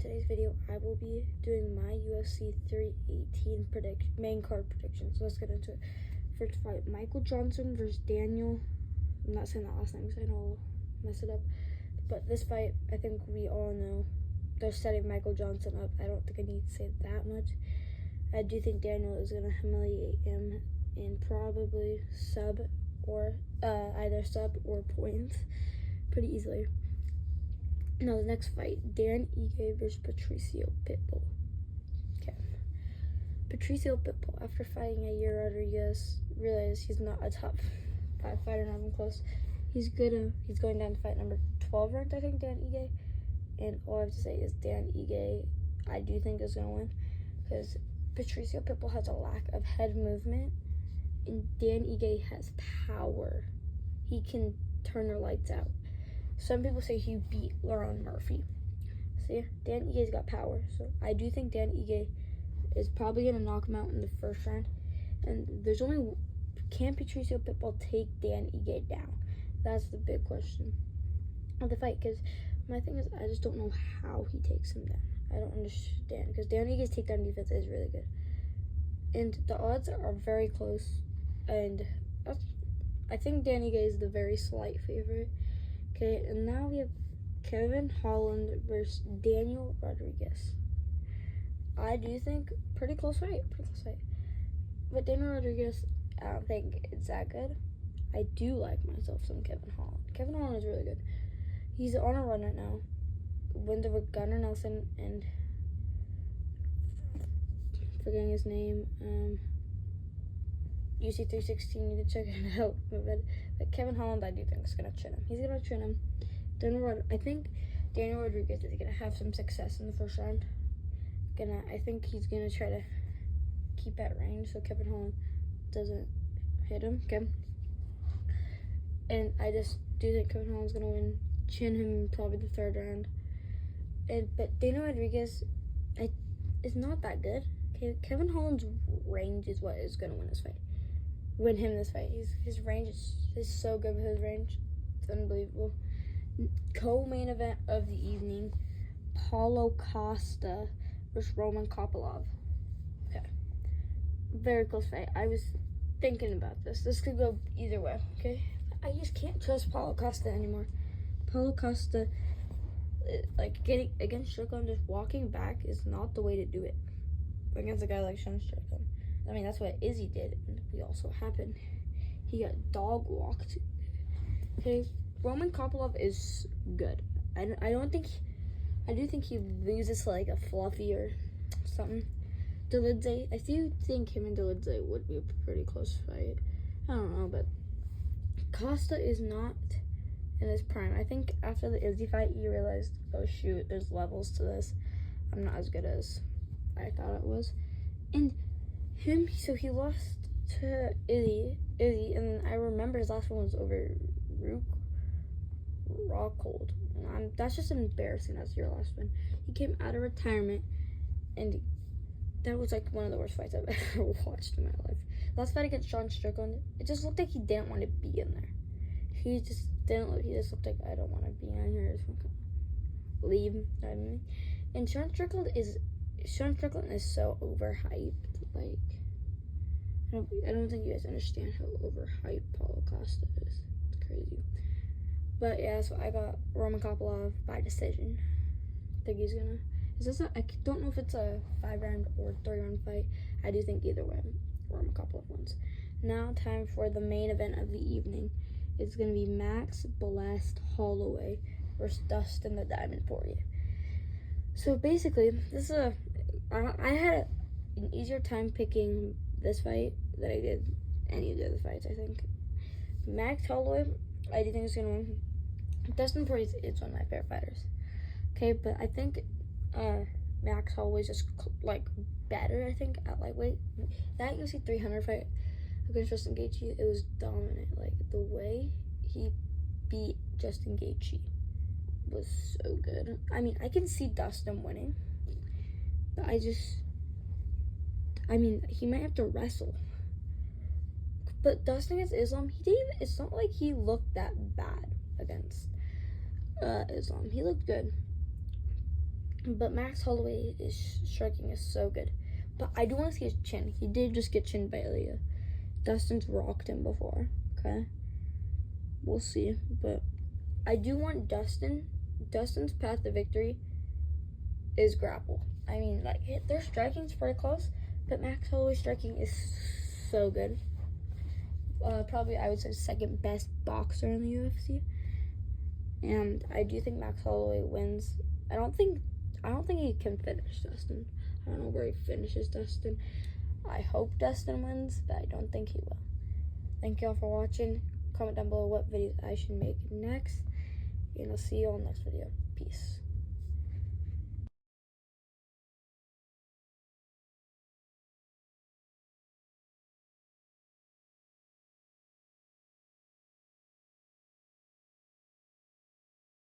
today's video, I will be doing my UFC 318 main card predictions. So let's get into it. First fight, Michael Johnson versus Daniel. I'm not saying that last name because I know I'll mess it up. But this fight, I think we all know they're setting Michael Johnson up. I don't think I need to say that much. I do think Daniel is going to humiliate him in probably either sub or points pretty easily. Now the next fight, Dan Ige versus Patricio Pitbull. Okay. Patricio Pitbull, after fighting Yair Rodriguez, realized he's not a top 5 fighter, not even close. He's going down to fight number 12 ranked, I think, Dan Ige. And all I have to say is Dan Ige, I do think is going to win. Because Patricio Pitbull has a lack of head movement. And Dan Ige has power. He can turn the lights out. Some people say he beat Laron Murphy. See, Dan Ige's got power. So I do think Dan Ige is probably going to knock him out in the first round. And can Patricio Pitbull take Dan Ige down? That's the big question of the fight. Because my thing is, I just don't know how he takes him down. I don't understand. Because Dan Ige's takedown defense is really good. And the odds are very close. And I think Dan Ige is the very slight favorite. Okay, and now we have Kevin Holland versus Daniel Rodriguez. I do think pretty close fight. But Daniel Rodriguez, I don't think it's that good. I do like myself some Kevin Holland. Kevin Holland is really good. He's on a run right now. Wins over Gunnar Nelson and forgetting his name. UC 316, you can check it out. But Kevin Holland, I do think is gonna chin him. He's gonna chin him. I think Daniel Rodriguez is gonna have some success in the first round. I think he's gonna try to keep at range so Kevin Holland doesn't hit him. Okay. And I just do think Kevin Holland's gonna win, chin him probably the third round. But Daniel Rodriguez, is not that good. Okay, Kevin Holland's range is what is gonna win this fight. His range is so good with his range. It's unbelievable. Co-main event of the evening, Paulo Costa versus Roman Kopylov. Okay. Very close fight. I was thinking about this. This could go either way, okay? I just can't trust Paulo Costa anymore. Paulo Costa, getting against Strickland, just walking back is not the way to do it. Against a guy like Sean Strickland. I mean, that's what Izzy did, and we also happened. He got dog walked. Okay, Roman Kopylov is good. I do think he loses to like a Fluffy or something. Dolidze, I do think him and Dolidze would be a pretty close fight. I don't know, but Costa is not in his prime. I think after the Izzy fight, he realized, oh shoot, there's levels to this. I'm not as good as I thought it was. And so he lost to Izzy, and I remember his last one was over Rockhold. And that's just embarrassing. That's your last one. He came out of retirement, and that was like one of the worst fights I've ever watched in my life. Last fight against Sean Strickland, it just looked like he didn't want to be in there. He just looked like, I don't want to be in here. I just want to leave. And Sean Strickland is so overhyped. Like, I don't think you guys understand how overhyped Paulo Costa is. It's crazy. But yeah, so I got Roman Kopylov by decision. I think he's gonna. I don't know if it's a 5-round or 3-round fight. I do think either way, Roman Kopylov wins. Now time for the main event of the evening. It's gonna be Max Blessed Holloway versus Dustin the Diamond Poirier. So basically, I had an easier time picking this fight than I did any of the other fights, I think. Max Holloway, I do think is going to win. Dustin Poirier is one of my favorite fighters. Okay, but I think Max Holloway's just, better, I think, at lightweight. That UFC 300 fight against Justin Gaethje, it was dominant. Like, the way he beat Justin Gaethje was so good. I mean, I can see Dustin winning, but he might have to wrestle. But Dustin against Islam, it's not like he looked that bad against Islam. He looked good. But Max Holloway striking is so good. But I do want to see his chin. He did just get chinned by Ilya. Dustin's rocked him before. Okay, we'll see. But I do want Dustin's path to victory is grapple. I mean, like, their striking's pretty close, but Max Holloway's striking is so good. Probably, I would say, second best boxer in the UFC. And I do think Max Holloway wins. I don't think he can finish Dustin. I don't know where he finishes Dustin. I hope Dustin wins, but I don't think he will. Thank y'all for watching. Comment down below what videos I should make next. And I'll see you all next video. Peace.